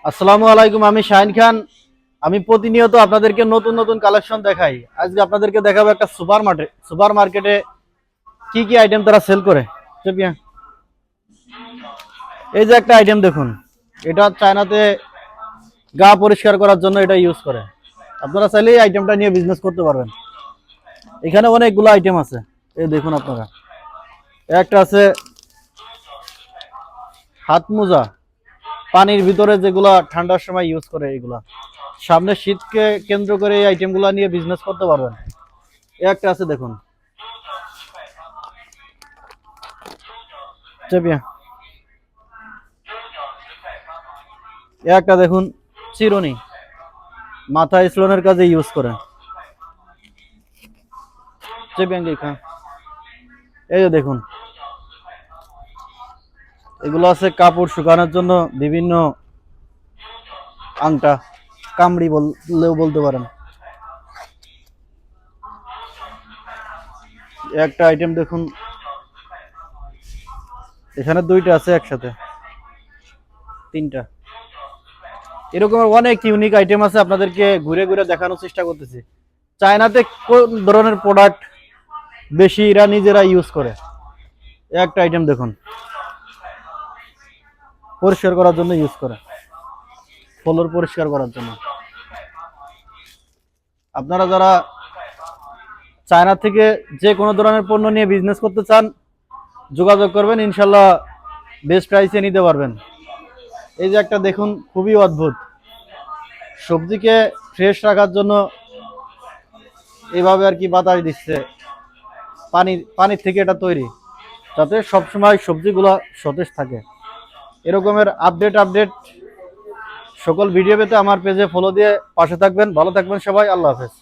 আসসালামু আলাইকুম, আমি শাহিন খান। আমি প্রতিনিয়ত আপনাদেরকে নতুন নতুন কালেকশন দেখাই। আজকে আপনাদেরকে দেখাবো একটা সুপার মার্কেটে কি কি আইটেম তারা সেল করে। চেপিয়া, এই যে একটা আইটেম দেখুন, এটা চায়নাতে গা পরিষ্কার করার জন্য এটা ইউজ করে। আপনারা চাইলে এই আইটেমটা নিয়ে বিজনেস করতে পারবেন। এখানে অনেকগুলো আইটেম আছে, এই দেখুন আপনারা। একটা আছে হাত মোজা, পানির ভিতরে যেগুলা ঠান্ডার সময় ইউজ করে, এগুলা সামনে শীতকে কেন্দ্র করে এই আইটেমগুলো নিয়ে বিজনেস করতে পারবেন। একটা আছে দেখুন, চেপিয়া, একটা দেখুন চিরুনি, মাথা স্লোনের কাজে ইউজ করে। চেপিয়া দেখা, এই যে দেখুন, এগুলো আছে কাপড় শুকানোর জন্য, বিভিন্ন আংটা, কামড়ি বললেও বলতে পারেন। একটা আইটেম দেখুন, এখানে দুইটা আছে একসাথে, তিনটা। এরকম অনেক ইউনিক আইটেম আছে, আপনাদেরকে ঘুরে ঘুরে দেখানোর চেষ্টা করতেছি। চায়নাতে কোন ধরনের প্রোডাক্ট বেশি এরা নিজেরা ইউজ করে। একটা আইটেম দেখুন, পরিষ্কার করার জন্য ইউজ করে, ফ্লোর পরিষ্কার করার জন্য। আপনারা যারা চায়না থেকে যে কোনো ধরনের পণ্য নিয়ে বিজনেস করতে চান, যোগাযোগ করবেন, ইনশাল্লাহ বেস্ট প্রাইসে নিতে পারবেন। এই যে একটা দেখুন, খুবই অদ্ভুত, সবজিকে ফ্রেশ রাখার জন্য এইভাবে আর কি বাতাস দিচ্ছে, পানির থেকে এটা তৈরি, যাতে সবসময় সবজিগুলো সতেজ থাকে। এরকমের আপডেট সকল ভিডিও পেতে আমার পেজে ফলো দিয়ে পাশে থাকবেন। ভালো থাকবেন সবাই, আল্লাহ হাফেজ।